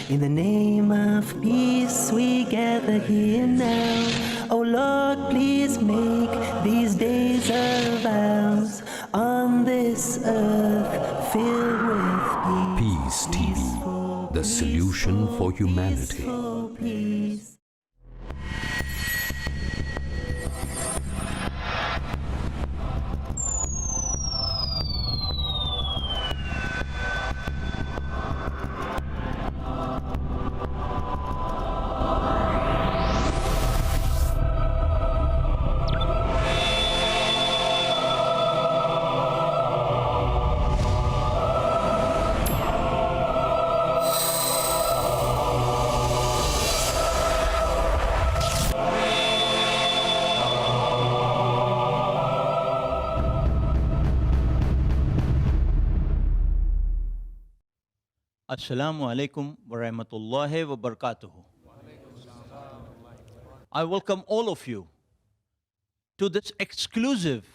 In the name of peace we gather here now. Oh Lord, please make these days of ours on this earth filled with peace. Peace TV, the solution for humanity. Peace. Assalamu alaikum wa rahmatullahi wa barakatuhu. I welcome all of you to this exclusive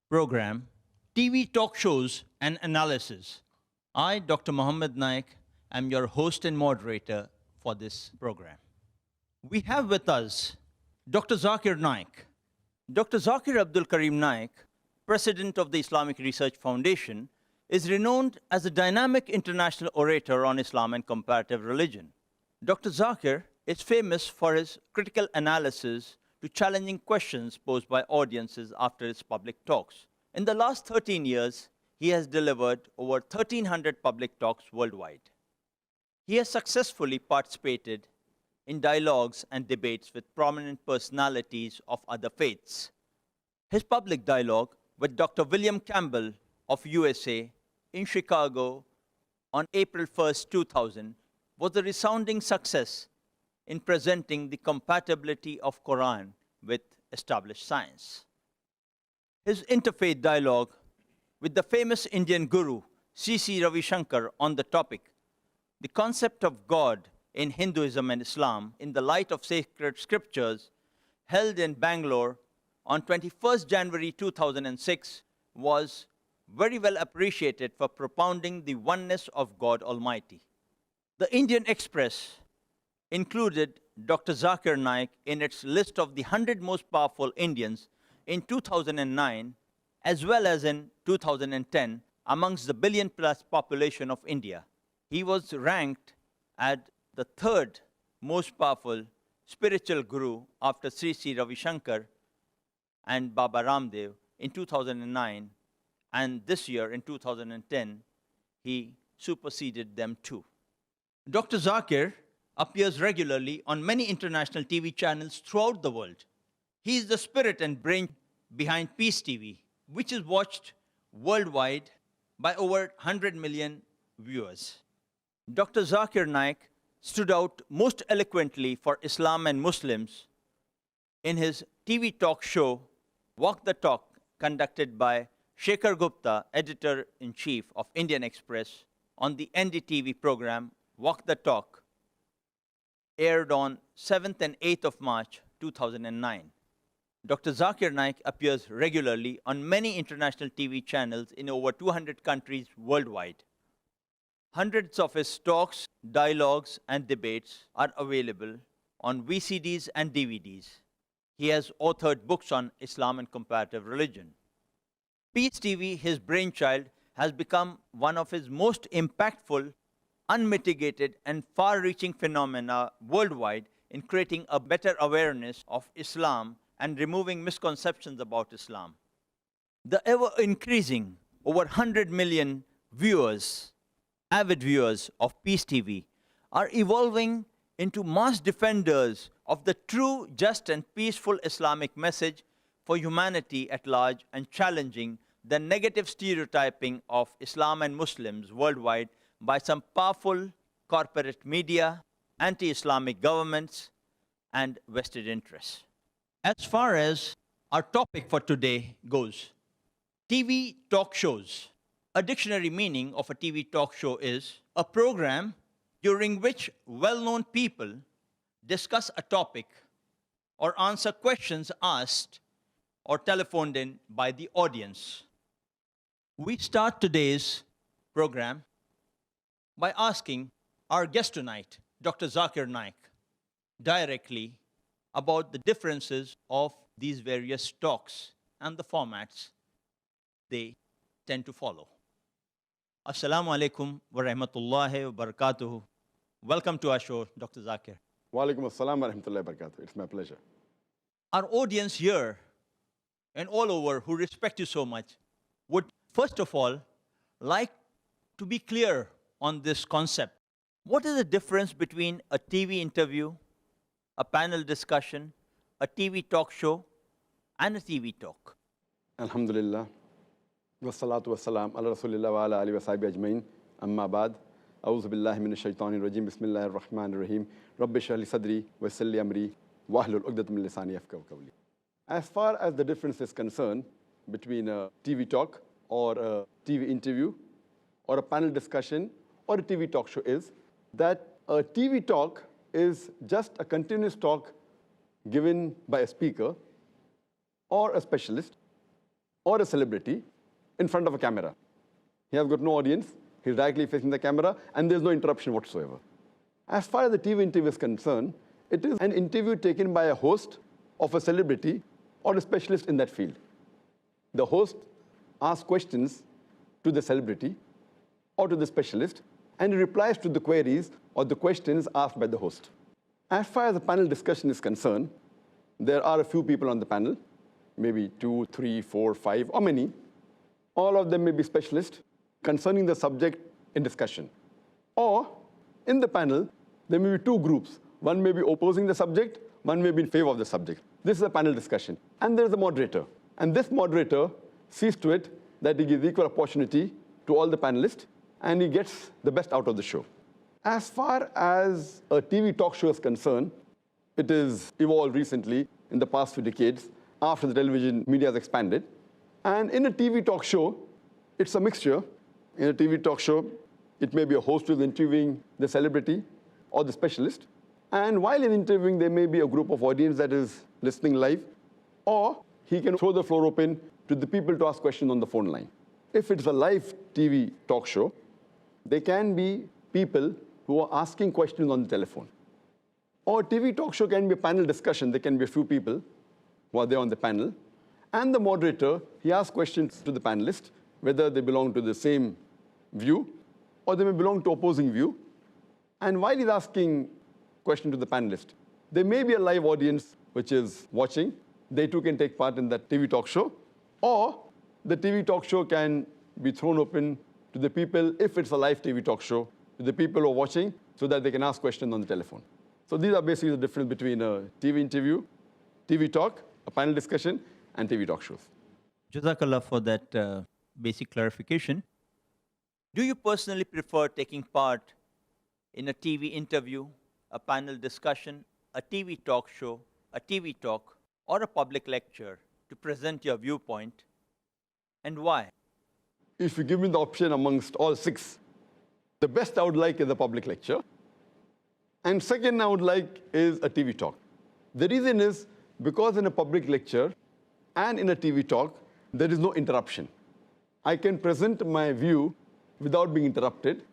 program, TV talk shows and analysis. I, Dr. Muhammad Naik, am your host and moderator for this program. We have with us Dr. Zakir Naik. Dr. Zakir Abdul Karim Naik, President of the Islamic Research Foundation, is renowned as a dynamic international orator on Islam and comparative religion. Dr. Zakir is famous for his critical analysis to challenging questions posed by audiences after his public talks. In the last 13 years, he has delivered over 1,300 public talks worldwide. He has successfully participated in dialogues and debates with prominent personalities of other faiths. His public dialogue with Dr. William Campbell of USA in Chicago on April 1st, 2000 was a resounding success in presenting the compatibility of Quran with established science. His interfaith dialogue with the famous Indian guru C.C. Ravi Shankar on the topic, the concept of God in Hinduism and Islam in the light of sacred scriptures, held in Bangalore on 21st January 2006, was very well appreciated for propounding the oneness of God Almighty. The Indian Express included Dr. Zakir Naik in its list of the 100 most powerful Indians in 2009, as well as in 2010, amongst the billion-plus population of India. He was ranked at the third most powerful spiritual guru after Sri Sri Ravi Shankar and Baba Ramdev in 2009. And this year, in 2010, he superseded them too. Dr. Zakir appears regularly on many international TV channels throughout the world. He is the spirit and brain behind Peace TV, which is watched worldwide by over 100 million viewers. Dr. Zakir Naik stood out most eloquently for Islam and Muslims in his TV talk show, Walk the Talk, conducted by Shekhar Gupta, editor-in-chief of Indian Express, on the NDTV program Walk the Talk, aired on 7th and 8th of March 2009. Dr. Zakir Naik appears regularly on many international TV channels in over 200 countries worldwide. Hundreds of his talks, dialogues, and debates are available on VCDs and DVDs. He has authored books on Islam and comparative religion. Peace TV, his brainchild, has become one of his most impactful, unmitigated, and far-reaching phenomena worldwide in creating a better awareness of Islam and removing misconceptions about Islam. The ever-increasing, over 100 million viewers, avid viewers of Peace TV, are evolving into mass defenders of the true, just, and peaceful Islamic message for humanity at large, and challenging the negative stereotyping of Islam and Muslims worldwide by some powerful corporate media, anti-Islamic governments, and vested interests. As far as our topic for today goes, TV talk shows. A dictionary meaning of a TV talk show is a program during which well-known people discuss a topic or answer questions asked or telephoned in by the audience. We start today's program by asking, our guest tonight, Dr. Zakir Naik, directly about the differences of these various talks and the formats they tend to follow. Assalamu alaikum wa rahmatullahi wa barakatuhu. Welcome to our show, Dr. Zakir. Wa alaikum assalam wa rahmatullahi wa barakatuh. It's my pleasure. Our audience here and all over who respect you so much would first of all like to be clear on this concept. What is the difference between a TV interview, a panel discussion, a TV talk show, and a TV talk? Alhamdulillah. Wassalatu wassalam ala rasulillah wa ala alihi wa sahbihi ajmain. Amma ba'd. A'udhu billahi minash shaitanir rajim. Bismillahir rahmanir rahim. Rabbi shrah li sadri wa yassir li amri wahlul 'uqdatam min lisani yafqahu qawli. As far as the difference is concerned between a TV talk or a TV interview or a panel discussion or a TV talk show is that a TV talk is just a continuous talk given by a speaker or a specialist or a celebrity in front of a camera. He has got no audience, he's directly facing the camera, and there's no interruption whatsoever. As far as the TV interview is concerned, it is an interview taken by a host of a celebrity or a specialist in that field. The host asks questions to the celebrity or to the specialist, and he replies to the queries or the questions asked by the host. As far as the panel discussion is concerned, there are a few people on the panel, maybe 2, 3, 4, 5, or many. All of them may be specialists concerning the subject in discussion. Or in the panel, there may be two groups. One may be opposing the subject, one may be in favor of the subject. This is a panel discussion. And there is a moderator. And this moderator sees to it that he gives equal opportunity to all the panelists, and he gets the best out of the show. As far as a TV talk show is concerned, it has evolved recently in the past few decades after the television media has expanded. And in a TV talk show, it's a mixture. In a TV talk show, it may be a host who is interviewing the celebrity or the specialist. And while in interviewing, there may be a group of audience that is listening live, or he can throw the floor open to the people to ask questions on the phone line. If it's a live TV talk show, there can be people who are asking questions on the telephone. Or a TV talk show can be a panel discussion. There can be a few people who are there on the panel. And the moderator, he asks questions to the panelists, whether they belong to the same view or they may belong to opposing view. And while he's asking questions to the panelists, there may be a live audience which is watching. They too can take part in that TV talk show. Or the TV talk show can be thrown open to the people, if it's a live TV talk show, to the people who are watching, so that they can ask questions on the telephone. So these are basically the difference between a TV interview, TV talk, a panel discussion, and TV talk shows. Jazakallah for that basic clarification. Do you personally prefer taking part in a TV interview, a panel discussion, a TV talk show, a TV talk, or a public lecture to present your viewpoint, and why? If you give me the option amongst all 6, the best I would like is a public lecture. And second I would like is a TV talk. The reason is because in a public lecture and in a TV talk, there is no interruption. I can present my view without being interrupted,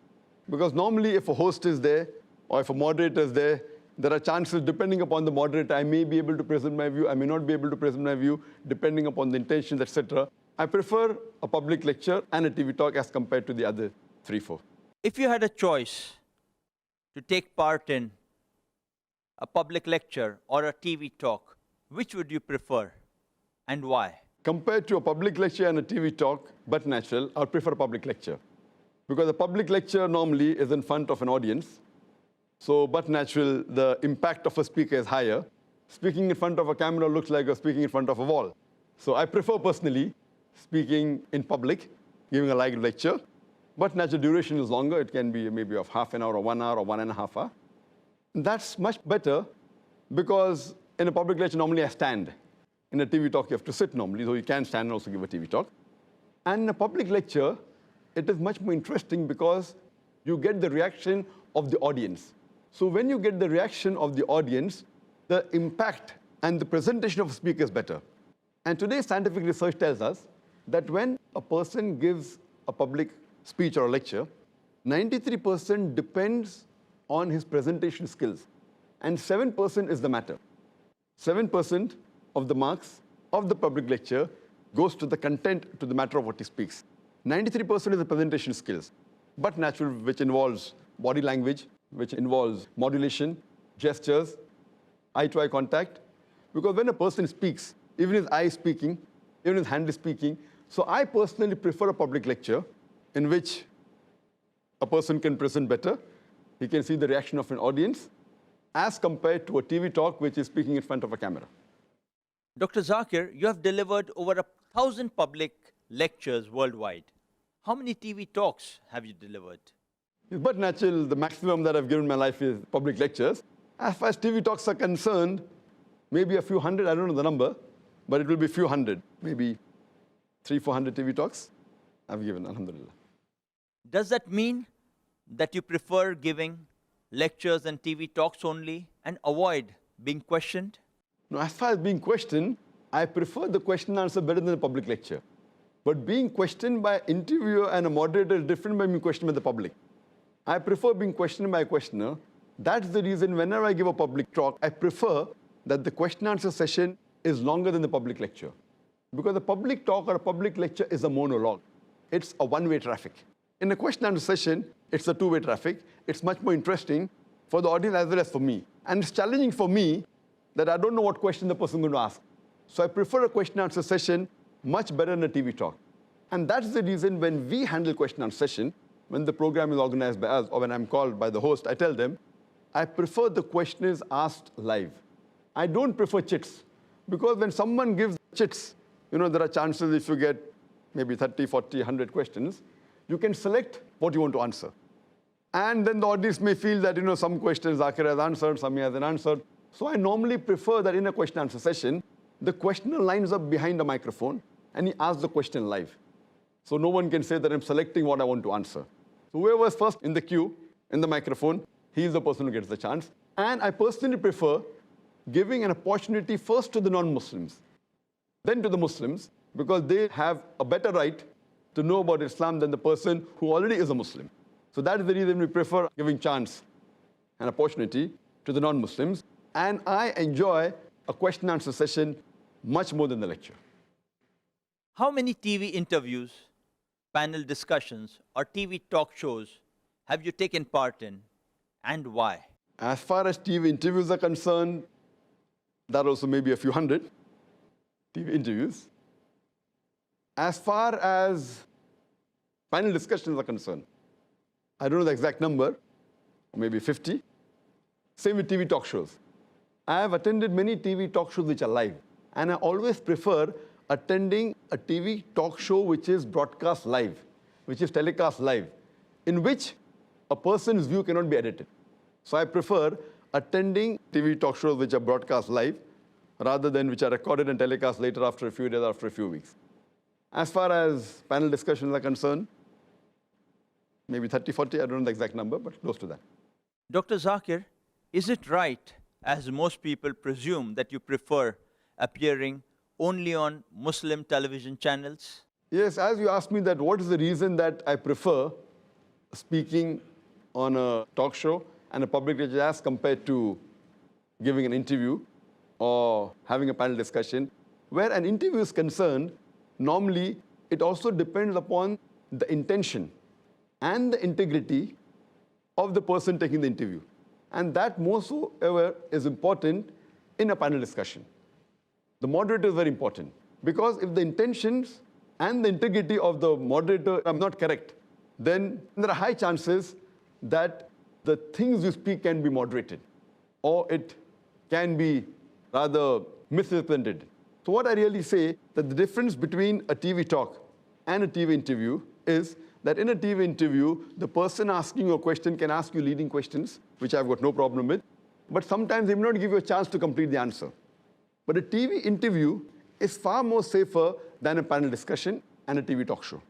because normally if a host is there or if a moderator is there, there are chances, depending upon the moderator, I may be able to present my view, I may not be able to present my view, depending upon the intentions, etc. I prefer a public lecture and a TV talk as compared to the other 3, 4. If you had a choice to take part in a public lecture or a TV talk, which would you prefer and why? Compared to a public lecture and a TV talk, but natural, I would prefer a public lecture. Because a public lecture normally is in front of an audience. So, but natural, the impact of a speaker is higher. Speaking in front of a camera looks like you're speaking in front of a wall. So I prefer personally speaking in public, giving a live lecture. But natural duration is longer. It can be maybe of half an hour or 1 hour or 1.5 hours. That's much better because in a public lecture, normally I stand. In a TV talk, you have to sit normally, so you can stand and also give a TV talk. And in a public lecture, it is much more interesting because you get the reaction of the audience. So when you get the reaction of the audience, the impact and the presentation of a speaker is better. And today's scientific research tells us that when a person gives a public speech or a lecture, 93% depends on his presentation skills. And 7% is the matter. 7% of the marks of the public lecture goes to the content, to the matter of what he speaks. 93% is the presentation skills, but natural, which involves body language, which involves modulation, gestures, eye-to-eye contact. Because when a person speaks, even his eye is speaking, even his hand is speaking. So I personally prefer a public lecture in which a person can present better. He can see the reaction of an audience as compared to a TV talk which is speaking in front of a camera. Dr. Zakir, you have delivered over 1,000 public lectures worldwide. How many TV talks have you delivered? But natural, the maximum that I've given in my life is public lectures. As far as TV talks are concerned, maybe a few hundred, I don't know the number, but it will be a few hundred, maybe 300-400 TV talks I've given, alhamdulillah. Does that mean that you prefer giving lectures and TV talks only and avoid being questioned? No, as far as being questioned, I prefer the question and answer better than the public lecture. But being questioned by an interviewer and a moderator is different by being questioned by the public. I prefer being questioned by a questioner. That's the reason whenever I give a public talk, I prefer that the question and answer session is longer than the public lecture. Because a public talk or a public lecture is a monologue. It's a one-way traffic. In a question and answer session, it's a two-way traffic. It's much more interesting for the audience as well as for me. And it's challenging for me that I don't know what question the person is going to ask. So I prefer a question and answer session much better than a TV talk. And that's the reason when we handle question and answer session, when the program is organized by us or when I'm called by the host, I tell them, I prefer the question is asked live. I don't prefer chits. Because when someone gives chits, there are chances if you get maybe 30, 40, 100 questions, you can select what you want to answer. And then the audience may feel that, some questions Zakir has answered, some he hasn't answered. So I normally prefer that in a question and answer session, the questioner lines up behind a microphone and he asks the question live. So no one can say that I'm selecting what I want to answer. So whoever is first in the queue, in the microphone, he is the person who gets the chance. And I personally prefer giving an opportunity first to the non-Muslims, then to the Muslims, because they have a better right to know about Islam than the person who already is a Muslim. So that is the reason we prefer giving chance and opportunity to the non-Muslims. And I enjoy a question and answer session much more than the lecture. How many TV interviews, panel discussions, or TV talk shows have you taken part in, and why? As far as TV interviews are concerned, that also may be a few hundred TV interviews. As far as panel discussions are concerned, I don't know the exact number, maybe 50. Same with TV talk shows. I have attended many TV talk shows which are live, and I always prefer attending a TV talk show which is broadcast live, which is telecast live, in which a person's view cannot be edited. So I prefer attending TV talk shows which are broadcast live rather than which are recorded and telecast later after a few days, after a few weeks. As far as panel discussions are concerned, maybe 30, 40, I don't know the exact number, but close to that. Dr. Zakir, is it right, as most people presume, that you prefer appearing only on Muslim television channels? Yes, as you asked me that what is the reason that I prefer speaking on a talk show and a public lecture as compared to giving an interview or having a panel discussion, where an interview is concerned, normally it also depends upon the intention and the integrity of the person taking the interview. And that more so ever is important in a panel discussion. The moderator is very important, because if the intentions and the integrity of the moderator are not correct, then there are high chances that the things you speak can be moderated, or it can be rather misrepresented. So what I really say, that the difference between a TV talk and a TV interview is that in a TV interview, the person asking you a question can ask you leading questions, which I've got no problem with, but sometimes they may not give you a chance to complete the answer. But a TV interview is far more safer than a panel discussion and a TV talk show.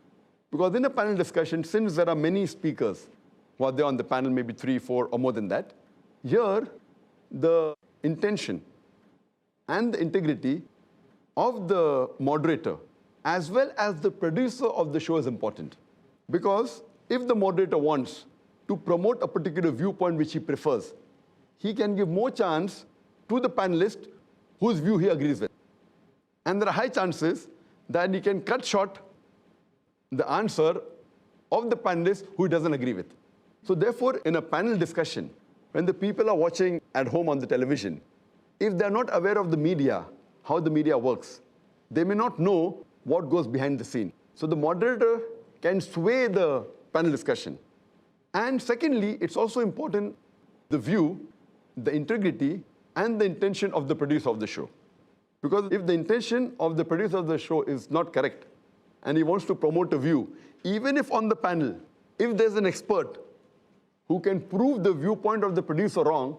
Because in a panel discussion, since there are many speakers who are there on the panel, maybe 3, 4, or more than that, here the intention and the integrity of the moderator as well as the producer of the show is important. Because if the moderator wants to promote a particular viewpoint which he prefers, he can give more chance to the panelist whose view he agrees with. And there are high chances that he can cut short the answer of the panelist who he doesn't agree with. So therefore, in a panel discussion, when the people are watching at home on the television, if they're not aware of the media, how the media works, they may not know what goes behind the scene. So the moderator can sway the panel discussion. And secondly, it's also important the view, the integrity, and the intention of the producer of the show. Because if the intention of the producer of the show is not correct, and he wants to promote a view, even if on the panel, if there's an expert who can prove the viewpoint of the producer wrong,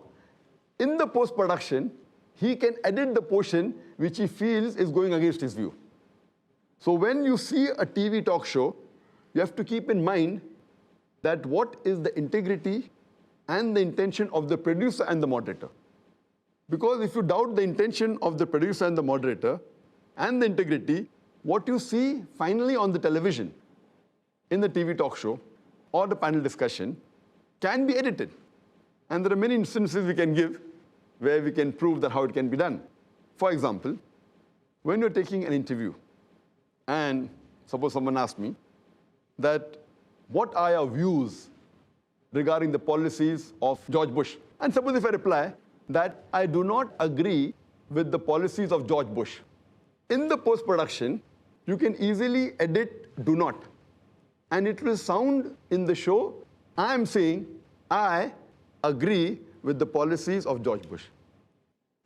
in the post-production, he can edit the portion which he feels is going against his view. So when you see a TV talk show, you have to keep in mind that what is the integrity and the intention of the producer and the moderator. Because if you doubt the intention of the producer and the moderator and the integrity, what you see finally on the television, in the TV talk show or the panel discussion, can be edited. And there are many instances we can give where we can prove that how it can be done. For example, when you're taking an interview, and suppose someone asked me that, what are your views regarding the policies of George Bush? And suppose if I reply that I do not agree with the policies of George Bush. In the post-production, you can easily edit do not. And it will sound in the show, I am saying, I agree with the policies of George Bush.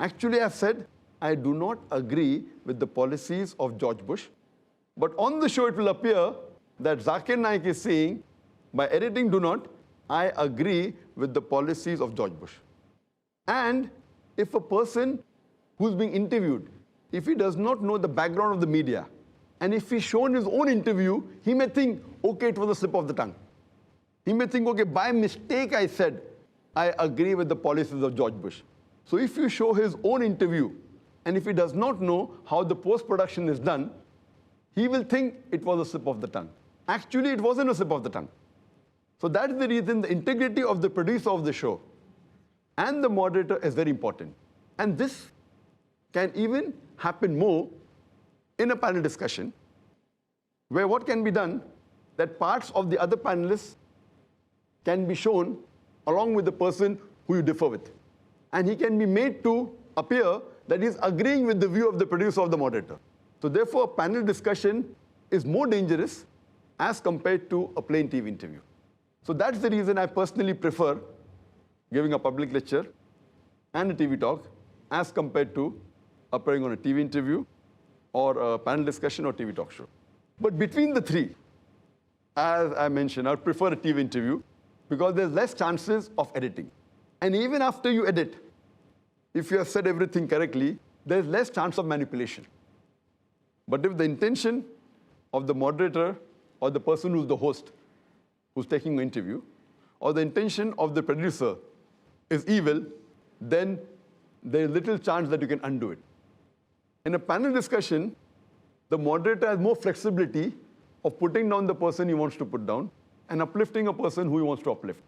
Actually, I've said, I do not agree with the policies of George Bush. But on the show, it will appear that Zakir Naik is saying, by editing do not, I agree with the policies of George Bush. And if a person who's being interviewed, if he does not know the background of the media, and if he's shown his own interview, he may think, okay, it was a slip of the tongue. He may think, okay, by mistake I said, I agree with the policies of George Bush. So if you show his own interview, and if he does not know how the post-production is done, he will think it was a slip of the tongue. Actually, it wasn't a slip of the tongue. So that is the reason the integrity of the producer of the show and the moderator is very important. And this can even happen more in a panel discussion, where what can be done, that parts of the other panelists can be shown along with the person who you differ with. And he can be made to appear that he's agreeing with the view of the producer or the moderator. So therefore, a panel discussion is more dangerous as compared to a plain TV interview. So that's the reason I personally prefer giving a public lecture and a TV talk as compared to appearing on a TV interview or a panel discussion or TV talk show. But between the three, as I mentioned, I would prefer a TV interview because there's less chances of editing. And even after you edit, if you have said everything correctly, there's less chance of manipulation. But if the intention of the moderator or the person who's the host, who's taking the interview, or the intention of the producer is evil, then there's little chance that you can undo it. In a panel discussion, the moderator has more flexibility of putting down the person he wants to put down and uplifting a person who he wants to uplift.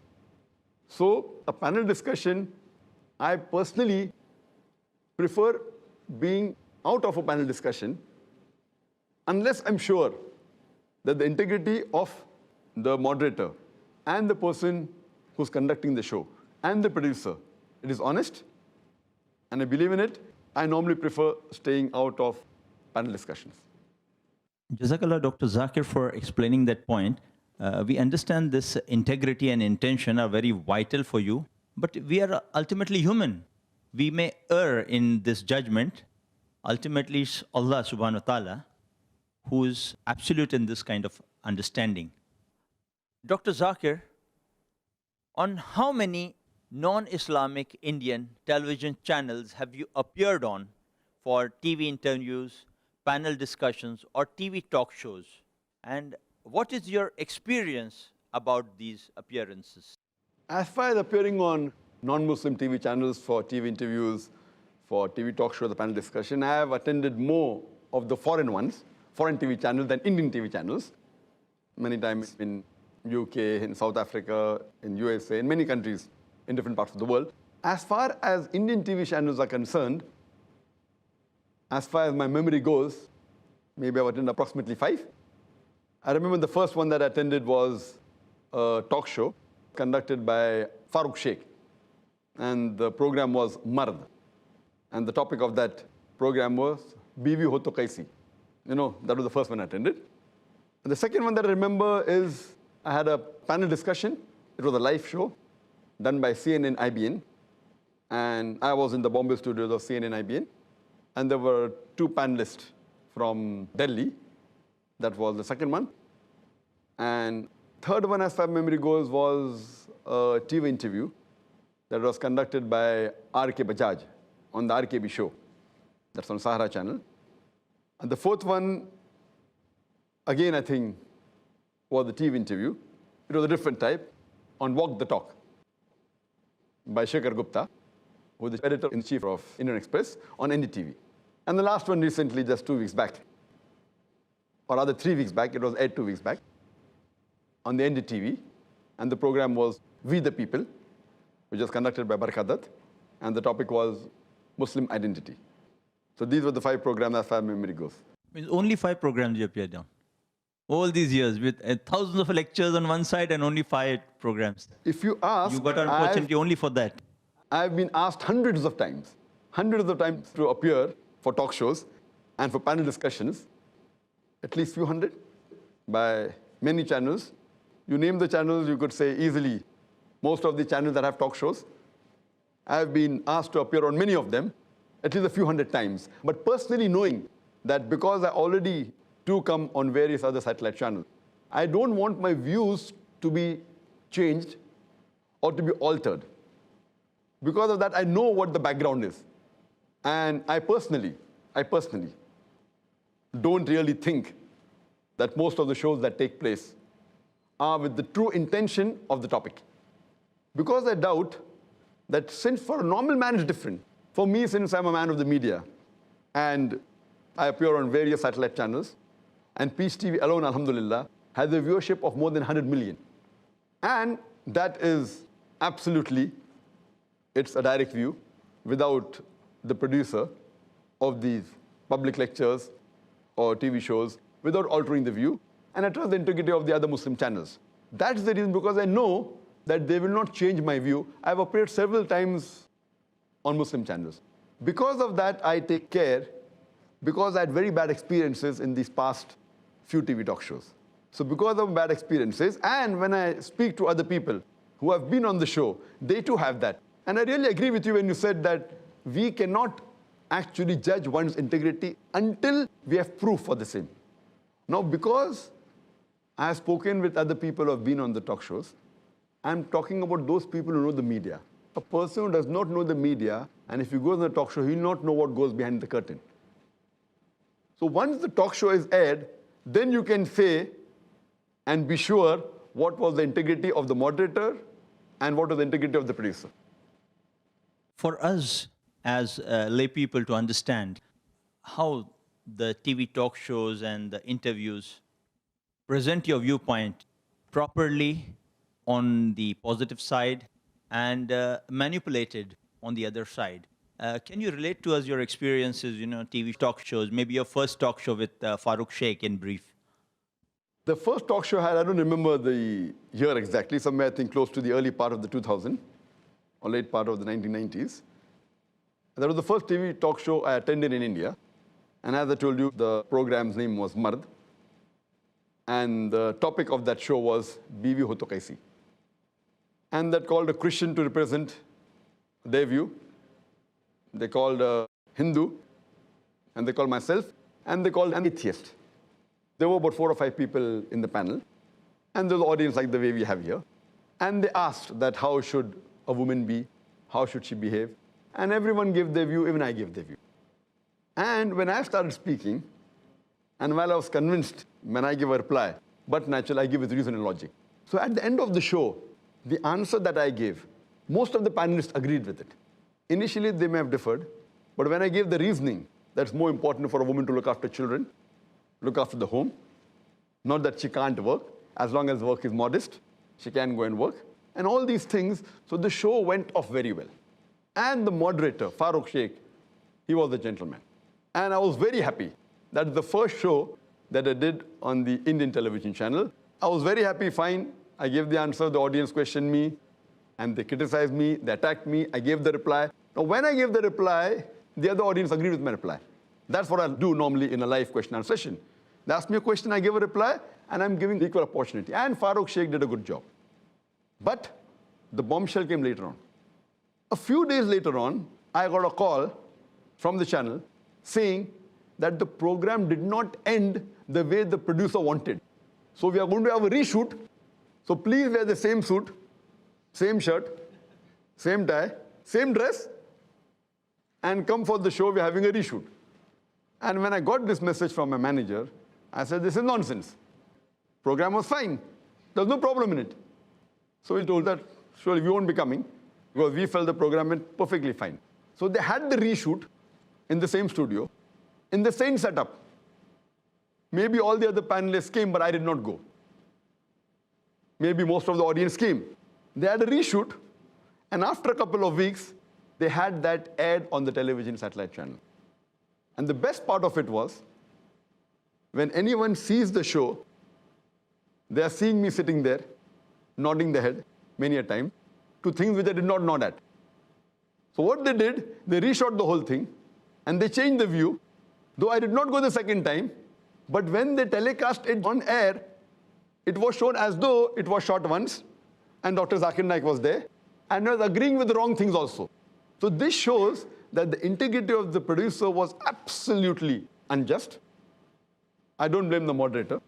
So a panel discussion, I personally prefer being out of a panel discussion unless I'm sure that the integrity of the moderator and the person who's conducting the show and the producer, it is honest, and I believe in it. I normally prefer staying out of panel discussions. Jazakallah, Dr. Zakir, for explaining that point. We understand this integrity and intention are very vital for you, but we are ultimately human. We may err in this judgment. Ultimately, it's Allah subhanahu wa ta'ala who is absolute in this kind of understanding. Dr. Zakir, on how many non-Islamic Indian television channels have you appeared on for TV interviews, panel discussions, or TV talk shows? And what is your experience about these appearances? As far as appearing on non-Muslim TV channels for TV interviews, for TV talk shows, the panel discussion, I have attended more of the foreign ones, foreign TV channels than Indian TV channels. Many times in UK, in South Africa, in USA, in many countries, in different parts of the world. As far as Indian TV channels are concerned, as far as my memory goes, maybe I've attended approximately 5. I remember the first one that I attended was a talk show conducted by Farooq Sheikh. And the program was Mard. And the topic of that program was Biwi Ho To Kaisi. You know, that was the first one I attended. And the second one that I remember is I had a panel discussion. It was a live show done by CNN IBN. And I was in the Bombay studios of CNN IBN. And there were 2 panelists from Delhi. That was the second one. And third one, as far as memory goes, was a TV interview that was conducted by R.K. Bajaj on the RKB show. That's on Sahara channel. And the fourth one, again, I think, was the TV interview. It was a different type, on Walk the Talk by Shekhar Gupta, who is the editor-in-chief of Indian Express on NDTV. And the last one recently, just 2 weeks back, or rather 3 weeks back, it was aired 2 weeks back, on the NDTV. And the program was We the People, which was conducted by Barkadat. And the topic was Muslim identity. So these were the 5 programs as far as memory goes. Means only 5 programs you appeared on. All these years with thousands of lectures on one side and only 5 programs. If you ask, You got an opportunity only for that. I've been asked hundreds of times to appear for talk shows and for panel discussions, at least few hundred, by many channels. You name the channels, you could say easily most of the channels that have talk shows. I've been asked to appear on many of them, at least a few hundred times. But personally knowing that because I already do come on various other satellite channels, I don't want my views to be changed or to be altered. Because of that, I know what the background is. And I personally don't really think that most of the shows that take place are with the true intention of the topic. Because I doubt that since for a normal man it's different. For me, since I'm a man of the media, and I appear on various satellite channels, and Peace TV alone, alhamdulillah, has a viewership of more than 100 million. And that is absolutely, it's a direct view without the producer of these public lectures or TV shows, without altering the view, and I trust the integrity of the other Muslim channels. That's the reason, because I know that they will not change my view. I've appeared several times on Muslim channels. Because of that, I take care, because I had very bad experiences in these past few TV talk shows. So because of bad experiences, and when I speak to other people who have been on the show, they too have that. And I really agree with you when you said that we cannot actually judge one's integrity until we have proof for the same. Now, because I have spoken with other people who have been on the talk shows, I'm talking about those people who know the media. A person who does not know the media, and if he goes on a talk show, he will not know what goes behind the curtain. So once the talk show is aired, then you can say and be sure what was the integrity of the moderator and what was the integrity of the producer. For us as lay people to understand how the TV talk shows and the interviews present your viewpoint properly on the positive side and manipulated on the other side. Can you relate to us your experiences, TV talk shows, maybe your first talk show with Farooq Sheikh in brief? The first talk show I don't remember the year exactly, somewhere I think close to the early part of the 2000 or late part of the 1990s. That was the first TV talk show I attended in India. And as I told you, the program's name was Mard. And the topic of that show was Biwi Ho To Kaisi. And that called a Christian to represent their view. They called a Hindu, and they called myself, and they called an atheist. There were about 4 or 5 people in the panel, and there was an audience like the way we have here. And they asked that how should a woman be, how should she behave, and everyone gave their view, even I gave their view. And when I started speaking, and while I was convinced when I give a reply, but naturally I give with reason and logic. So at the end of the show, the answer that I gave, most of the panelists agreed with it. Initially, they may have differed, but when I gave the reasoning, that's more important for a woman to look after children, look after the home, not that she can't work. as long as work is modest, she can go and work. And all these things, so the show went off very well. And the moderator, Farooq Sheikh, he was a gentleman. And I was very happy. That's the first show that I did on the Indian television channel. I was very happy, fine. I gave the answer, the audience questioned me, and they criticized me, they attacked me, I gave the reply. Now, when I gave the reply, the other audience agreed with my reply. That's what I do normally in a live question and answer session. They asked me a question, I give a reply, and I'm giving equal opportunity. And Farooq Sheikh did a good job. But the bombshell came later on. A few days later on, I got a call from the channel saying that the program did not end the way the producer wanted. So we are going to have a reshoot. So please wear the same suit, same shirt, same tie, same dress, and come for the show. We're having a reshoot. And when I got this message from my manager, I said, this is nonsense. Program was fine. There's no problem in it. So he told that, surely we won't be coming, because we felt the program went perfectly fine. So they had the reshoot in the same studio, in the same setup. Maybe all the other panelists came, but I did not go. Maybe most of the audience came. They had a reshoot, and after a couple of weeks, they had that aired on the television satellite channel. And the best part of it was, when anyone sees the show, they are seeing me sitting there, nodding the head many a time to things which I did not nod at. So what they did, they reshot the whole thing, and they changed the view, though I did not go the second time, but when they telecast it on air, it was shown as though it was shot once, and Dr. Zakir Naik was there, and was agreeing with the wrong things also. So this shows that the integrity of the producer was absolutely unjust. I don't blame the moderator.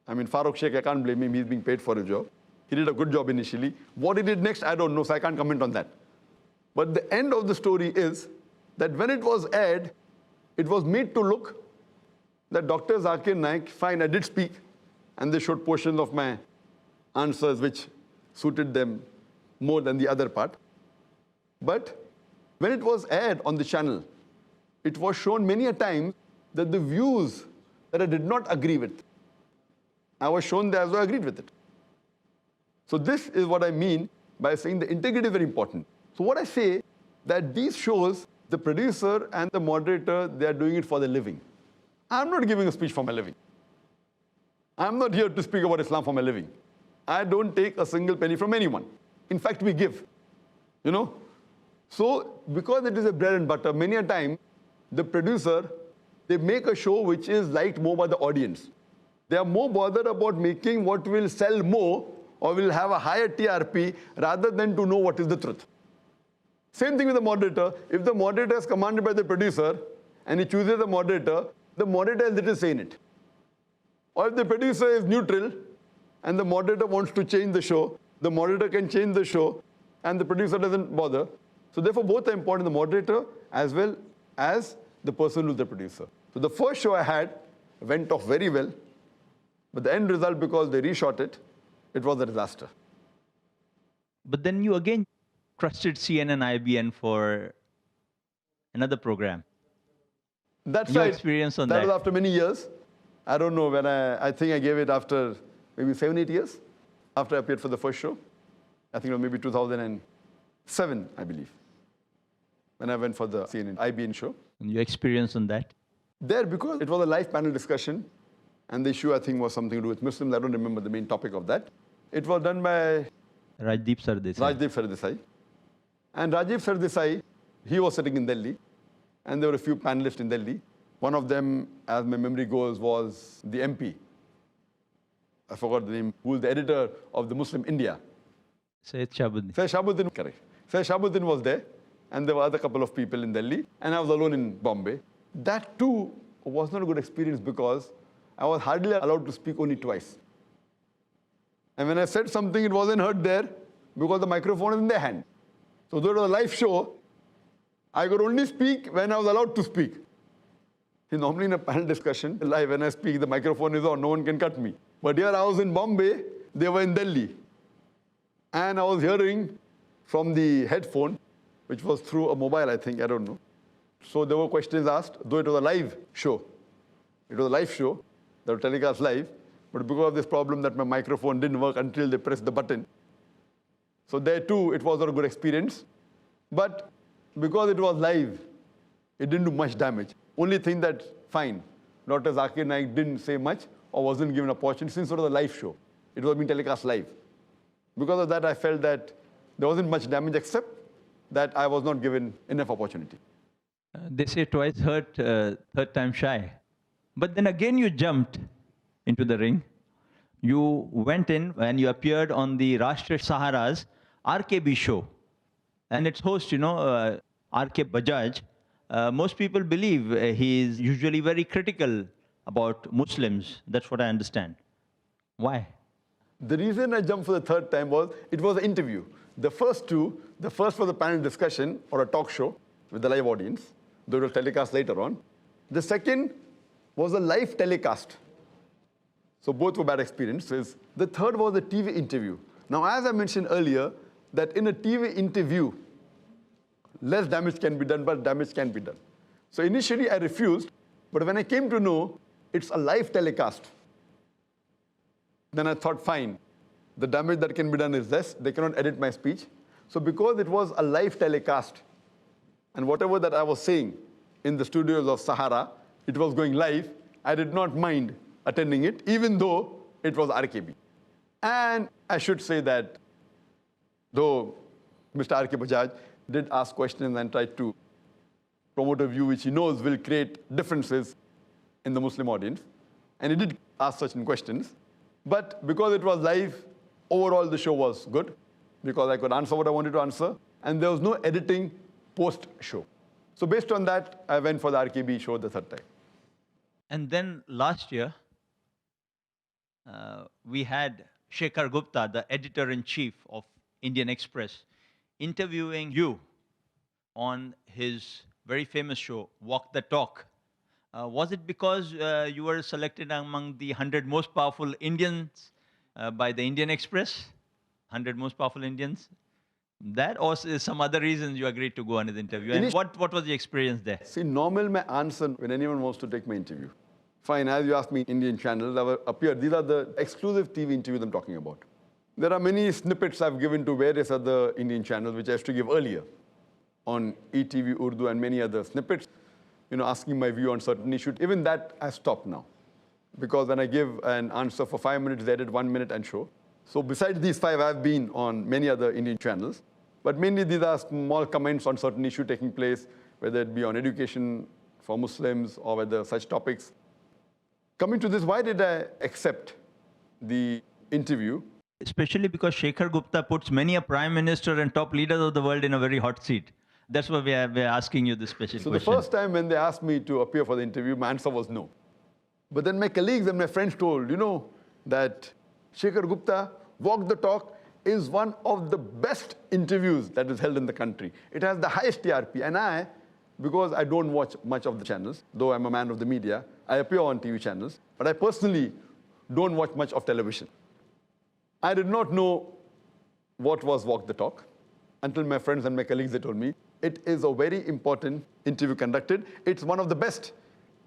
I mean, Farooq Sheikh, I can't blame him. He's being paid for his job. He did a good job initially. What he did next, I don't know, so I can't comment on that. But the end of the story is that when it was aired, it was made to look that Dr. Zakir Naik, fine, I did speak, and they showed portions of my answers which suited them more than the other part. But when it was aired on the channel, it was shown many a time that the views that I did not agree with, I was shown there as well I agreed with it. So this is what I mean by saying the integrity is very important. So what I say, that these shows, the producer and the moderator, they are doing it for their living. I'm not giving a speech for my living. I'm not here to speak about Islam for my living. I don't take a single penny from anyone. In fact, we give, you know. So because it is a bread and butter, many a time, the producer, they make a show which is liked more by the audience. They are more bothered about making what will sell more or will have a higher TRP rather than to know what is the truth. Same thing with the moderator. If the moderator is commanded by the producer and he chooses the moderator has little say in it. Or if the producer is neutral and the moderator wants to change the show, the moderator can change the show and the producer doesn't bother. So therefore both are important, the moderator as well as the person who's the producer. So the first show I had went off very well, but the end result, because they reshot it, it was a disaster. But then you again trusted CNN IBN for another program. That's Your right. experience on That that? was after many years. I don't know when I think I gave it after maybe 7-8 years after I appeared for the first show. I think it was maybe 2007, I believe, when I went for the CNN IBN show. And your experience on that? There, because it was a live panel discussion, and the issue, I think, was something to do with Muslims. I don't remember the main topic of that. It was done by Rajdeep Sardesai. Rajdeep Sardesai. And Rajdeep Sardesai, he was sitting in Delhi, and there were a few panelists in Delhi. One of them, as my memory goes, was the MP. I forgot the name, who was the editor of the Muslim India. Syed Shahabuddin. Syed Shahabuddin, correct. Syed Shahabuddin was there, and there were other couple of people in Delhi, and I was alone in Bombay. That too was not a good experience because I was hardly allowed to speak only twice. And when I said something, it wasn't heard there because the microphone is in their hand. So though it was a live show, I could only speak when I was allowed to speak. See, normally in a panel discussion, live, when I speak, the microphone is on, no one can cut me. But here I was in Bombay, they were in Delhi. And I was hearing from the headphone, which was through a mobile, I think, I don't know. So there were questions asked, though it was a live show. It was a live show that was telecast live. but because of this problem that my microphone didn't work until they pressed the button. So there too, it was not a good experience. But because it was live, it didn't do much damage. Only thing that, fine, Dr. Zakir Naik didn't say much or wasn't given an opportunity since it was a live show. It was being telecast live. Because of that, I felt that there wasn't much damage except that I was not given enough opportunity. They say twice hurt, third time shy. But then again you jumped into the ring. You went in and you appeared on the Rashtriya Sahara's RKB show. And its host, RK Bajaj, most people believe he is usually very critical about Muslims. That's what I understand. Why? The reason I jumped for the third time was, it was an interview. The first two, the first was a panel discussion or a talk show with the live audience. They will telecast later on. The second was a live telecast. So both were bad experiences. The third was a TV interview. Now, as I mentioned earlier, that in a TV interview, less damage can be done, but damage can be done. So initially I refused, but when I came to know it's a live telecast, then I thought, fine, the damage that can be done is less. They cannot edit my speech. So because it was a live telecast, and whatever that I was saying in the studios of Sahara, it was going live, I did not mind attending it, even though it was RKB. And I should say that though Mr. RK Bajaj did ask questions and tried to promote a view which he knows will create differences in the Muslim audience, and he did ask certain questions, but because it was live, overall the show was good, because I could answer what I wanted to answer, and there was no editing post-show. So based on that, I went for the RKB show the third time. And then last year, we had Shekhar Gupta, the editor-in-chief of Indian Express, interviewing you on his very famous show, Walk the Talk. Was it because you were selected among the 100 most powerful Indians by the Indian Express? 100 most powerful Indians? That, or some other reasons you agreed to go on his interview? And what was the experience there? See, normal my answer when anyone wants to take my interview. Fine, as you asked me, Indian channels have appeared. These are the exclusive TV interviews I'm talking about. There are many snippets I've given to various other Indian channels, which I used to give earlier on ETV Urdu and many other snippets, asking my view on certain issues. Even that has stopped now. Because when I give an answer for 5 minutes, they edit 1 minute and show. So besides these 5, I've been on many other Indian channels. But mainly these are small comments on certain issue taking place, whether it be on education for Muslims or whether such topics. Coming to this, why did I accept the interview? Especially because Shekhar Gupta puts many a prime minister and top leaders of the world in a very hot seat. That's why we're asking you this special question. So the first time when they asked me to appear for the interview, my answer was no. But then my colleagues and my friends told, that Shekhar Gupta, Walk the Talk, is one of the best interviews that is held in the country. It has the highest TRP. And I, because I don't watch much of the channels, though I'm a man of the media, I appear on TV channels, but I personally don't watch much of television. I did not know what was Walk the Talk until my friends and my colleagues, they told me, it is a very important interview conducted. It's one of the best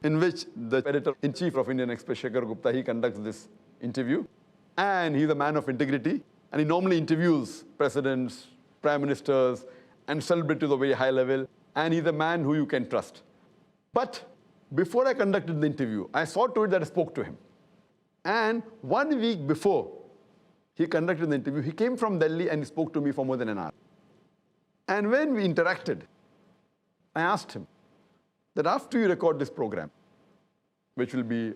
in which the editor-in-chief of Indian Express, Shekhar Gupta, he conducts this interview. And he's a man of integrity. And he normally interviews presidents, prime ministers, and celebrities of a very high level. And he's a man who you can trust. But before I conducted the interview, I saw to it that I spoke to him. And 1 week before he conducted the interview, he came from Delhi and he spoke to me for more than an hour. And when we interacted, I asked him that after you record this program, which will be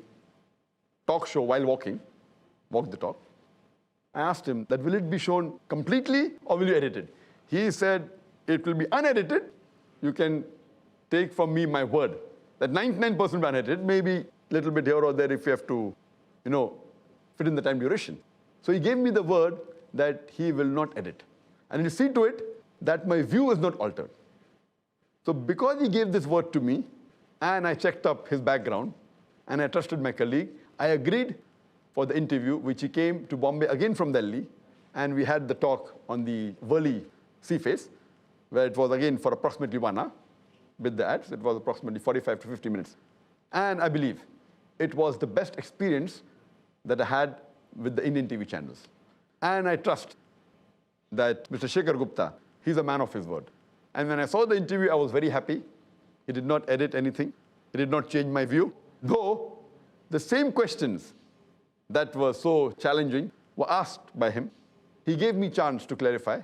talk show while walking, Walk the Talk, I asked him that will it be shown completely or will you edit it? He said it will be unedited. You can take from me my word that 99% will be unedited, maybe a little bit here or there if you have to, fit in the time duration. So he gave me the word that he will not edit. And he'll see to it that my view is not altered. So because he gave this word to me, and I checked up his background, and I trusted my colleague, I agreed for the interview, which he came to Bombay again from Delhi, and we had the talk on the Worli sea face, where it was again for approximately 1 hour. With the ads, it was approximately 45 to 50 minutes. And I believe it was the best experience that I had with the Indian TV channels. And I trust that Mr. Shekhar Gupta, he's a man of his word. And when I saw the interview, I was very happy. He did not edit anything. He did not change my view. Though the same questions that were so challenging were asked by him. He gave me chance to clarify.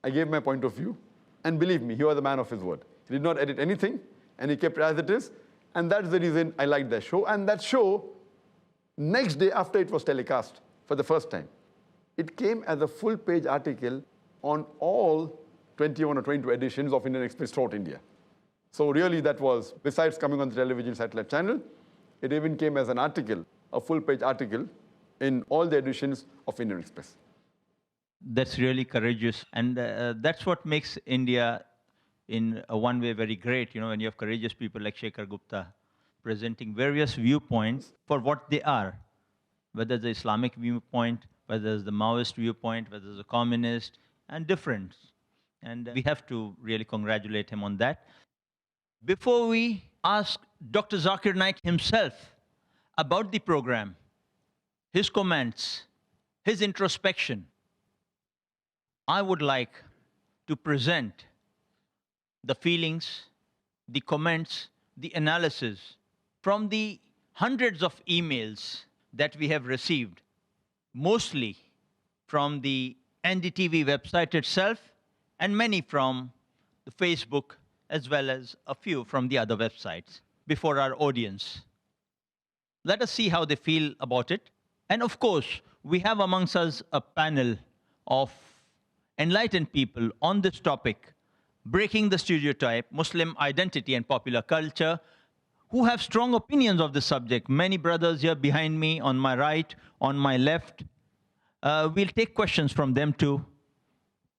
I gave my point of view. And believe me, he was a man of his word. He did not edit anything, and he kept it as it is. And that's the reason I liked that show. And that show, next day after it was telecast for the first time, it came as a full-page article on all 21 or 22 editions of Indian Express throughout India. So really that was, besides coming on the television satellite channel, it even came as an article, a full-page article in all the editions of Indian Express. That's really courageous. And that's what makes India, in one way, very great. You know, when you have courageous people like Shekhar Gupta presenting various viewpoints for what they are, whether it's the Islamic viewpoint, whether it's the Maoist viewpoint, whether it's the communist, and different. And we have to really congratulate him on that. Before we ask Dr. Zakir Naik himself about the program, his comments, his introspection, I would like to present the feelings, the comments, the analysis from the hundreds of emails that we have received, mostly from the NDTV website itself, and many from the Facebook, as well as a few from the other websites, before our audience. Let us see how they feel about it. And of course, we have amongst us a panel of enlightened people on this topic, breaking the stereotype, Muslim identity and popular culture, who have strong opinions of the subject. Many brothers here behind me, on my right, on my left. We'll take questions from them too,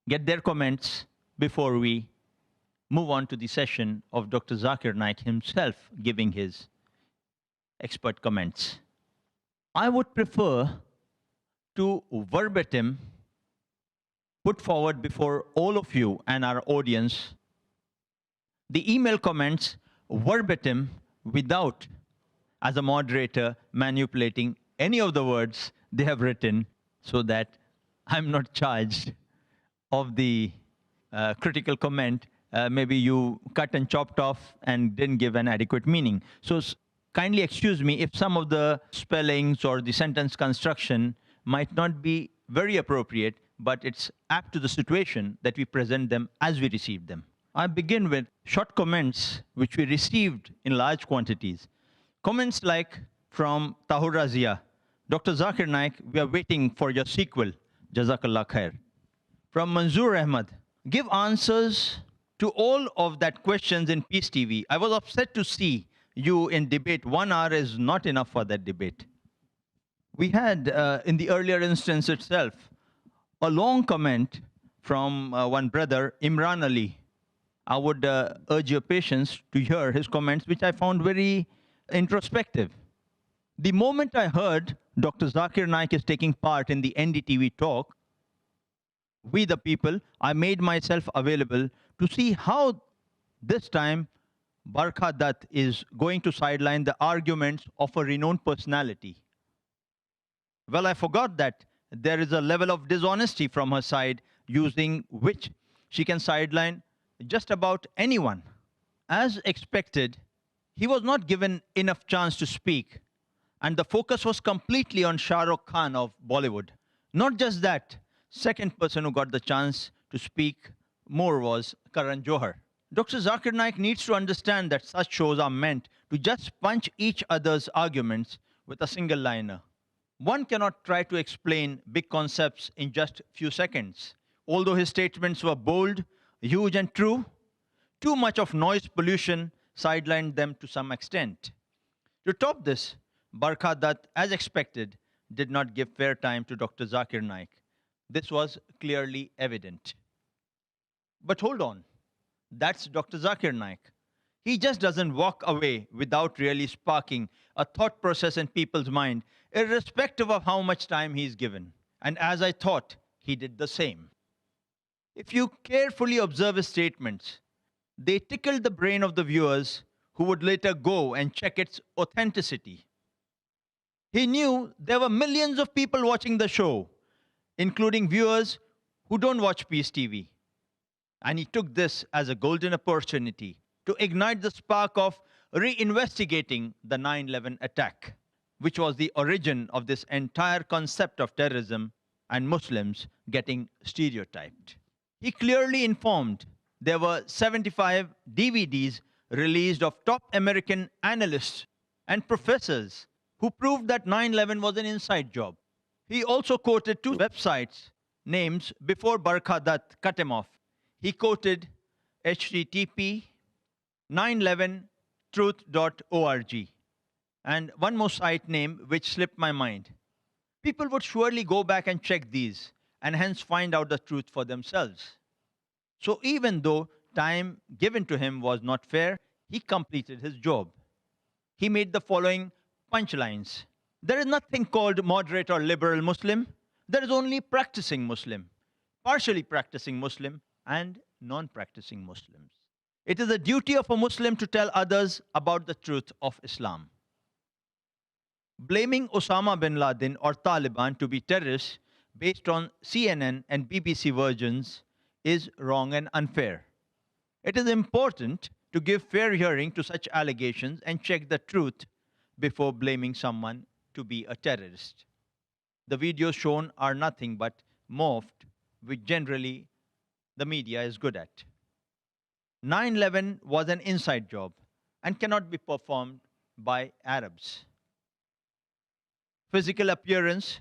get their comments before we move on to the session of Dr. Zakir Naik himself giving his expert comments. I would prefer to verbatim put forward before all of you and our audience the email comments verbatim without, as a moderator, manipulating any of the words they have written, so that I'm not charged of the critical comment. Maybe you cut and chopped off and didn't give an adequate meaning. So kindly excuse me if some of the spellings or the sentence construction might not be very appropriate, but it's apt to the situation that we present them as we receive them. I begin with short comments which we received in large quantities. Comments like from Tahur Razia, Dr. Zakir Naik, we are waiting for your sequel, Jazakallah Khair. From Manzoor Ahmad, give answers to all of that questions in Peace TV. I was upset to see you in debate. 1 hour is not enough for that debate. We had, in the earlier instance itself, a long comment from one brother, Imran Ali. I would urge your patience to hear his comments, which I found very introspective. The moment I heard Dr. Zakir Naik is taking part in the NDTV talk, we the people, I made myself available to see how this time Barkha Dutt is going to sideline the arguments of a renowned personality. Well, I forgot that there is a level of dishonesty from her side using which she can sideline just about anyone. As expected, he was not given enough chance to speak, and the focus was completely on Shah Rukh Khan of Bollywood. Not just that, second person who got the chance to speak more was Karan Johar. Dr. Zakir Naik needs to understand that such shows are meant to just punch each other's arguments with a single liner. One cannot try to explain big concepts in just few seconds. Although his statements were bold, huge and true, too much of noise pollution sidelined them to some extent. To top this, Barkha Dutt, as expected, did not give fair time to Dr. Zakir Naik. This was clearly evident. But hold on, that's Dr. Zakir Naik. He just doesn't walk away without really sparking a thought process in people's mind, irrespective of how much time he's given. And as I thought, he did the same. If you carefully observe his statements, they tickled the brain of the viewers who would later go and check its authenticity. He knew there were millions of people watching the show, including viewers who don't watch Peace TV. And he took this as a golden opportunity to ignite the spark of reinvestigating the 9/11 attack, which was the origin of this entire concept of terrorism and Muslims getting stereotyped. He clearly informed there were 75 DVDs released of top American analysts and professors who proved that 9/11 was an inside job. He also quoted two websites' names before Barkhadat cut him off. He quoted http 911truth.org and one more site name which slipped my mind. People would surely go back and check these and hence find out the truth for themselves. So even though time given to him was not fair, he completed his job. He made the following punchlines. There is nothing called moderate or liberal Muslim. There is only practicing Muslim, partially practicing Muslim, and non-practicing Muslims. It is the duty of a Muslim to tell others about the truth of Islam. Blaming Osama bin Laden or Taliban to be terrorists based on CNN and BBC versions is wrong and unfair. It is important to give fair hearing to such allegations and check the truth before blaming someone to be a terrorist. The videos shown are nothing but morphed, which generally the media is good at. 9/11 was an inside job and cannot be performed by Arabs. Physical appearance,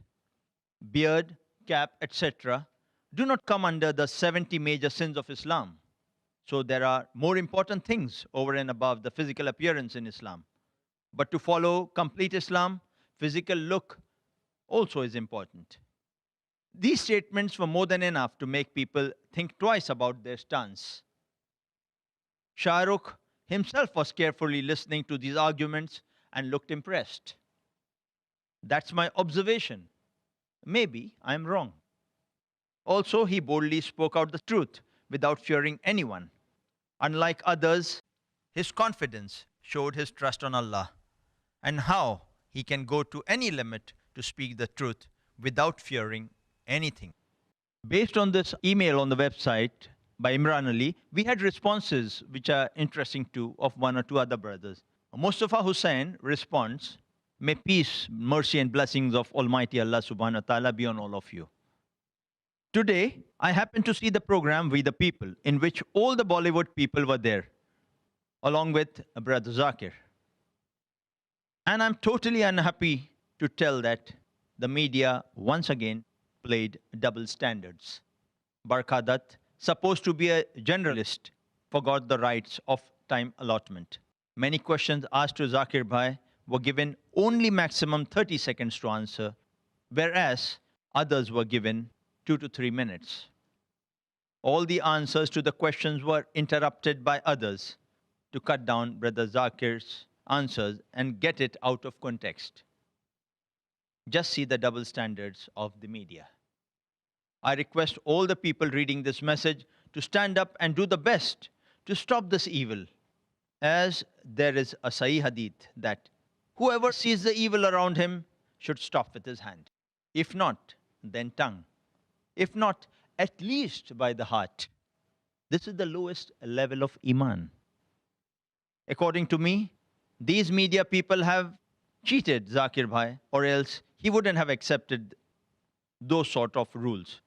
beard, cap, etc. do not come under the 70 major sins of Islam. So there are more important things over and above the physical appearance in Islam. But to follow complete Islam, physical look also is important. These statements were more than enough to make people think twice about their stance. Shah Rukh himself was carefully listening to these arguments and looked impressed. That's my observation. Maybe I'm wrong. Also, he boldly spoke out the truth without fearing anyone. Unlike others, his confidence showed his trust on Allah and how he can go to any limit to speak the truth without fearing anything. Based on this email on the website by Imran Ali, we had responses which are interesting too of one or two other brothers. Mustafa Hussain responds, "May peace, mercy and blessings of Almighty Allah subhanahu wa ta'ala be on all of you. Today, I happened to see the program We the People, in which all the Bollywood people were there, along with Brother Zakir. And I'm totally unhappy to tell that the media once again played double standards. Barkhadat, supposed to be a generalist, forgot the rights of time allotment. Many questions asked to Zakir Bhai were given only maximum 30 seconds to answer, whereas others were given 2 to 3 minutes. All the answers to the questions were interrupted by others to cut down Brother Zakir's answers and get it out of context. Just see the double standards of the media. I request all the people reading this message to stand up and do the best to stop this evil, as there is a Sahih Hadith that whoever sees the evil around him should stop with his hand. If not, then tongue. If not, at least by the heart. This is the lowest level of Iman. According to me, these media people have cheated Zakir Bhai, or else he wouldn't have accepted those sort of rules.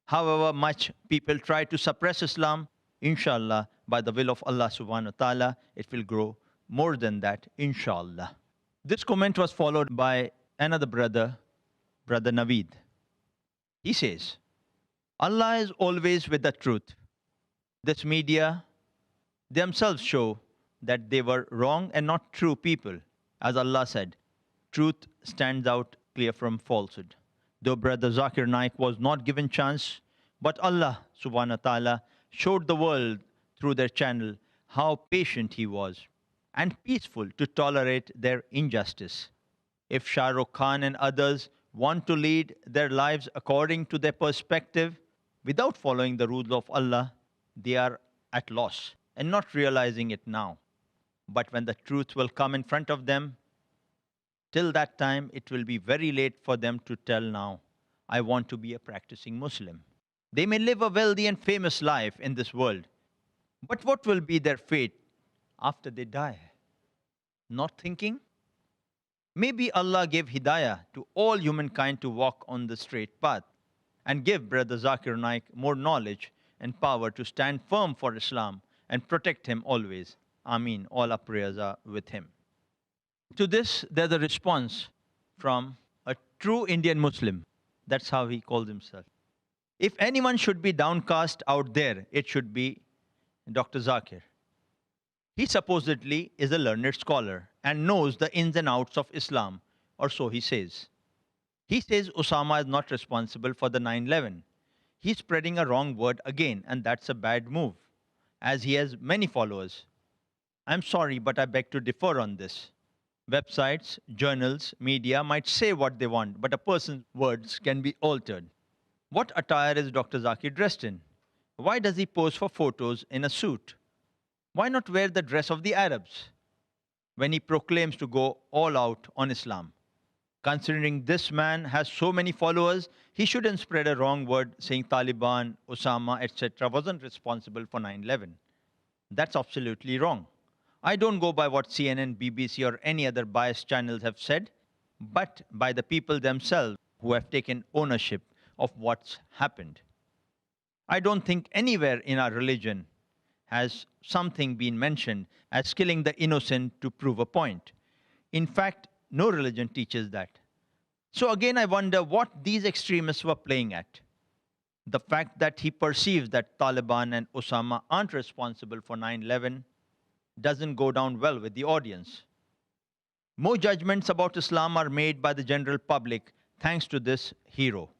However much people try to suppress Islam, inshallah, by the will of Allah subhanahu wa ta'ala, it will grow more than that, inshallah. This comment was followed by another brother, Brother Naveed. He says, Allah is always with the truth. This media themselves show that they were wrong and not true people. As Allah said, truth stands out clear from falsehood. Though Brother Zakir Naik was not given chance, but Allah subhanahu wa ta'ala showed the world through their channel how patient he was and peaceful to tolerate their injustice. If Shah Rukh Khan and others want to lead their lives according to their perspective without following the rules of Allah, they are at loss and not realizing it now. But when the truth will come in front of them, Till that time, it will be very late for them to tell now, I want to be a practicing Muslim. They may live a wealthy and famous life in this world, but what will be their fate after they die? Not thinking? Maybe Allah gave hidayah to all humankind to walk on the straight path and give Brother Zakir Naik more knowledge and power to stand firm for Islam and protect him always. Ameen. All our prayers are with him. To this, there's a response from a true Indian Muslim. That's how he calls himself. If anyone should be downcast out there, it should be Dr. Zakir. He supposedly is a learned scholar and knows the ins and outs of Islam, or so he says. He says Osama is not responsible for the 9/11. He's spreading a wrong word again, and that's a bad move, as he has many followers. I'm sorry, but I beg to differ on this. Websites, journals, media might say what they want, but a person's words can be altered. What attire is Dr. Zakir dressed in? Why does he pose for photos in a suit? Why not wear the dress of the Arabs when he proclaims to go all out on Islam? Considering this man has so many followers, he shouldn't spread a wrong word saying Taliban, Osama, etc. wasn't responsible for 9/11. That's absolutely wrong. I don't go by what CNN, BBC, or any other biased channels have said, but by the people themselves who have taken ownership of what's happened. I don't think anywhere in our religion has something been mentioned as killing the innocent to prove a point. In fact, no religion teaches that. So again, I wonder what these extremists were playing at. The fact that he perceives that Taliban and Osama aren't responsible for 9/11 doesn't go down well with the audience. More judgments about Islam are made by the general public thanks to this hero.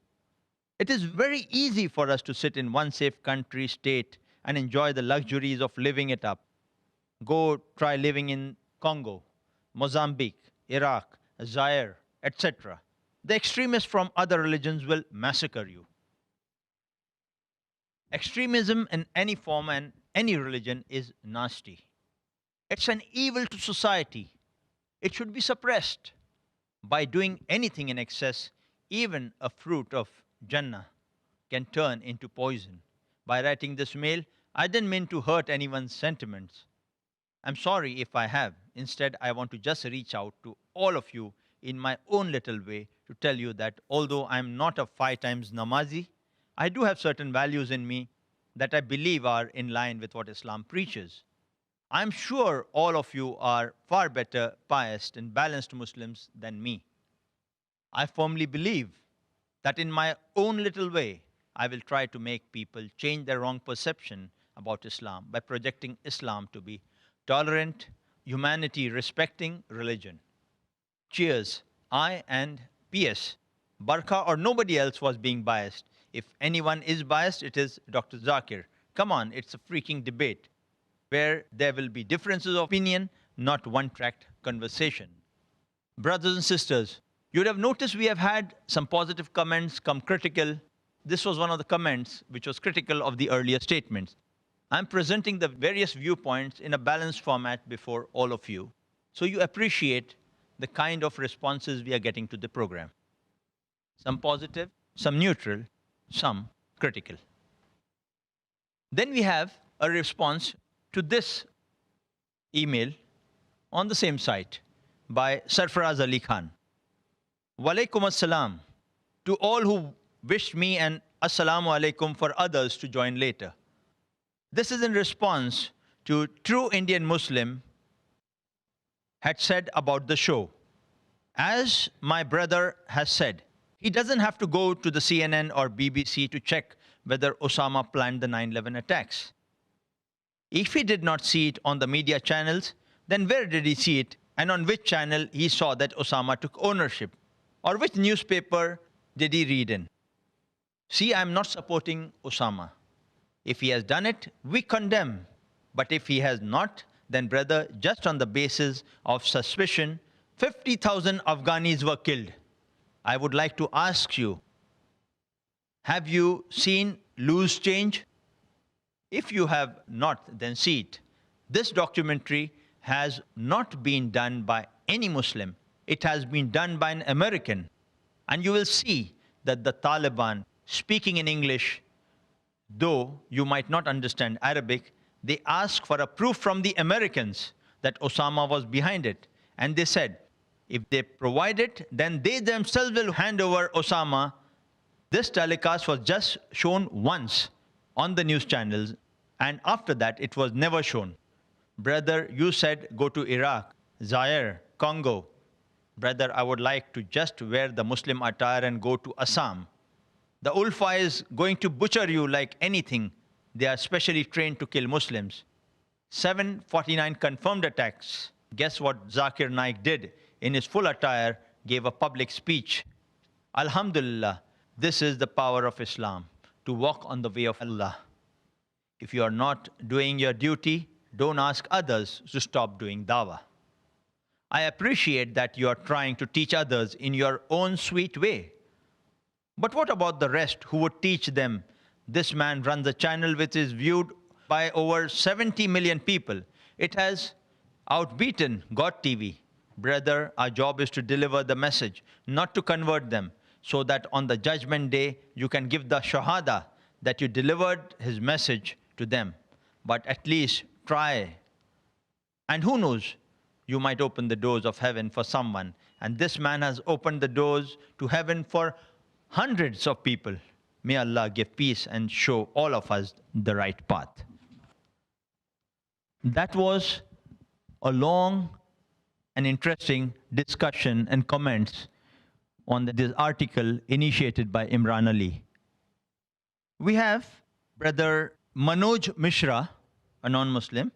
It is very easy for us to sit in one safe country, state, and enjoy the luxuries of living it up. Go try living in Congo, Mozambique, Iraq, Zaire, etc. The extremists from other religions will massacre you. Extremism in any form and any religion is nasty. It's an evil to society. It should be suppressed. By doing anything in excess, even a fruit of Jannah can turn into poison. By writing this mail, I didn't mean to hurt anyone's sentiments. I'm sorry if I have. Instead, I want to just reach out to all of you in my own little way to tell you that although I'm not a 5 times namazi, I do have certain values in me that I believe are in line with what Islam preaches. I'm sure all of you are far better, pious, and balanced Muslims than me. I firmly believe that in my own little way, I will try to make people change their wrong perception about Islam by projecting Islam to be tolerant, humanity-respecting religion. Cheers. I and P.S. Barkha or nobody else was being biased. If anyone is biased, it is Dr. Zakir. Come on, it's a freaking debate where there will be differences of opinion, not one-tracked conversation. Brothers and sisters, you would have noticed we have had some positive comments, some critical. This was one of the comments which was critical of the earlier statements. I'm presenting the various viewpoints in a balanced format before all of you, so you appreciate the kind of responses we are getting to the program. Some positive, some neutral, some critical. Then we have a response to this email on the same site by Sarfaraz Ali Khan. Walaikum assalam to all who wished me, and assalamu alaikum for others to join later. This is in response to true Indian Muslim had said about the show. As my brother has said, he doesn't have to go to the CNN or BBC to check whether Osama planned the 9/11 attacks. If he did not see it on the media channels, then where did he see it, and on which channel he saw that Osama took ownership? Or which newspaper did he read in? See, I'm not supporting Osama. If he has done it, we condemn. But if he has not, then brother, just on the basis of suspicion, 50,000 Afghanis were killed. I would like to ask you, have you seen Loose Change? If you have not, then see it. This documentary has not been done by any Muslim. it has been done by an American. And you will see that the Taliban, speaking in English, though you might not understand Arabic, they asked for a proof from the Americans that Osama was behind it. And they said, if they provide it, then they themselves will hand over Osama. This telecast was just shown once on the news channels, and after that, it was never shown. Brother, you said go to Iraq, Zaire, Congo. Brother, I would like to just wear the Muslim attire and go to Assam. The Ulfa is going to butcher you like anything. They are specially trained to kill Muslims. 749 confirmed attacks. Guess what Zakir Naik did? In his full attire, gave a public speech. Alhamdulillah, this is the power of Islam, to walk on the way of Allah. If you are not doing your duty, don't ask others to stop doing dawah. I appreciate that you are trying to teach others in your own sweet way. But what about the rest who would teach them? This man runs a channel which is viewed by over 70 million people. It has outbeaten God TV. Brother, our job is to deliver the message, not to convert them, so that on the judgment day, you can give the shahada that you delivered his message to them. But at least try. And who knows, you might open the doors of heaven for someone. And this man has opened the doors to heaven for hundreds of people. May Allah give peace and show all of us the right path. That was a long and interesting discussion and comments on this article initiated by Imran Ali. We have Brother Manoj Mishra, a non-Muslim,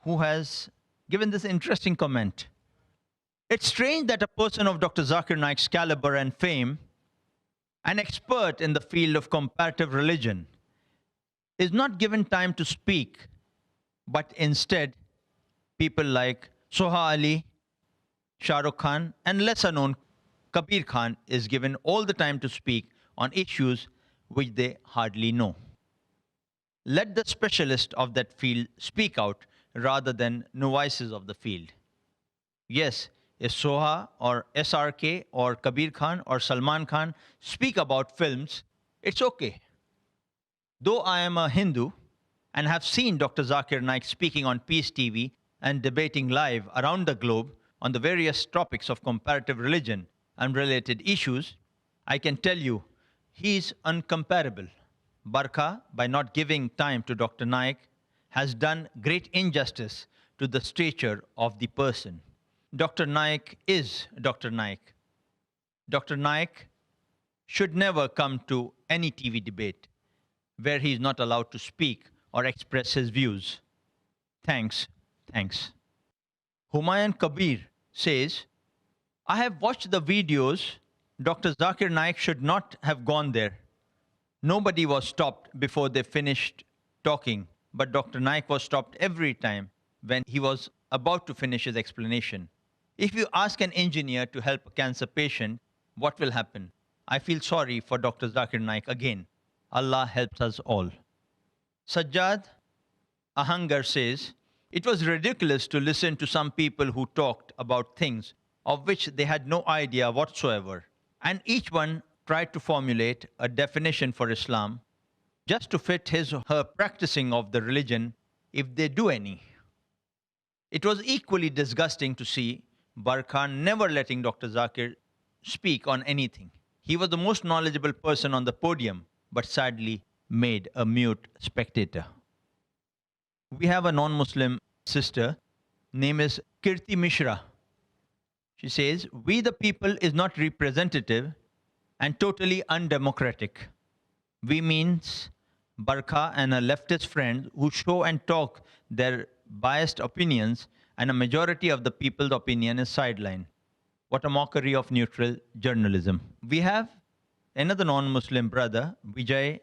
who has given this interesting comment. It's strange that a person of Dr. Zakir Naik's caliber and fame, an expert in the field of comparative religion, is not given time to speak, but instead, people like Soha Ali, Shah Rukh Khan, and lesser known Kabir Khan is given all the time to speak on issues which they hardly know. Let the specialist of that field speak out rather than novices of the field. Yes, if Soha or SRK or Kabir Khan or Salman Khan speak about films, it's okay. Though I am a Hindu and have seen Dr. Zakir Naik speaking on Peace TV and debating live around the globe on the various topics of comparative religion and related issues, I can tell you he is uncomparable. Barkha, by not giving time to Dr. Naik, has done great injustice to the stature of the person. Dr. Naik is Dr. Naik. Dr. Naik should never come to any TV debate where he is not allowed to speak or express his views. Thanks. Thanks. Humayun Kabir says, I have watched the videos. Dr. Zakir Naik should not have gone there. Nobody was stopped before they finished talking, but Dr. Naik was stopped every time when he was about to finish his explanation. If you ask an engineer to help a cancer patient, what will happen? I feel sorry for Dr. Zakir Naik again. Allah helps us all. Sajjad Ahangar says, it was ridiculous to listen to some people who talked about things of which they had no idea whatsoever, and each one tried to formulate a definition for Islam just to fit his or her practicing of the religion, if they do any. It was equally disgusting to see Barkha never letting Dr. Zakir speak on anything. He was the most knowledgeable person on the podium, but sadly made a mute spectator. We have a non-Muslim sister, name is Kirti Mishra. She says, we the people is not representative and totally undemocratic. We means Barkha and her leftist friends who show and talk their biased opinions, and a majority of the people's opinion is sidelined. What a mockery of neutral journalism. We have another non-Muslim brother, Vijay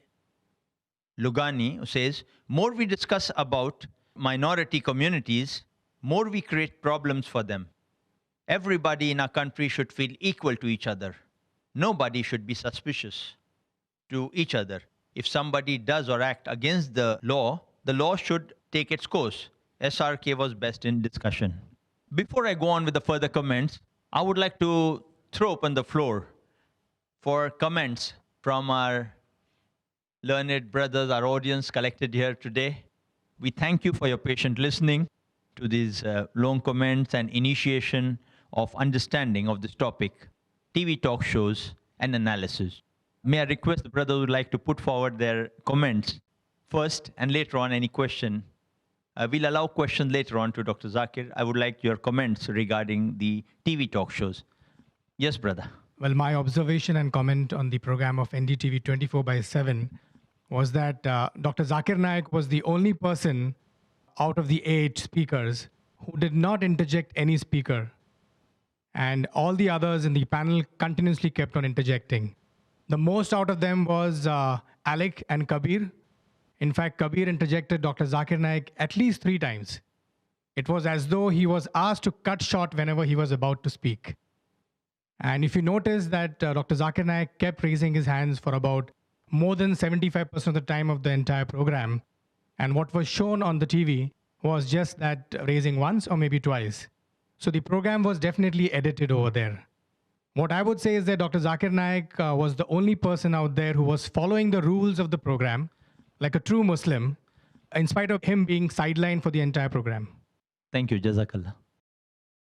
Lugani, who says, more we discuss about minority communities, more we create problems for them. Everybody in our country should feel equal to each other. Nobody should be suspicious to each other. If somebody does or act against the law should take its course. SRK was best in discussion. Before I go on with the further comments, I would like to throw open the floor for comments from our learned brothers, our audience collected here today. We thank you for your patient listening to these long comments and initiation of understanding of this topic, TV talk shows and analysis. May I request the brothers who would like to put forward their comments first, and later on any question. We'll allow questions later on to Dr. Zakir. I would like your comments regarding the TV talk shows. Yes, brother. Well, my observation and comment on the program of NDTV 24/7 was that Dr. Zakir Naik was the only person out of the 8 speakers who did not interject any speaker. And all the others in the panel continuously kept on interjecting. The most out of them was Alec and Kabir. In fact, Kabir interjected Dr. Zakir Naik at least 3 times. It was as though he was asked to cut short whenever he was about to speak. And if you notice that Dr. Zakir Naik kept raising his hands for about more than 75% of the time of the entire program. And what was shown on the TV was just that raising once or maybe twice. So the program was definitely edited over there. What I would say is that Dr. Zakir Naik was the only person out there who was following the rules of the program like a true Muslim, in spite of him being sidelined for the entire program. Thank you, Jazakallah.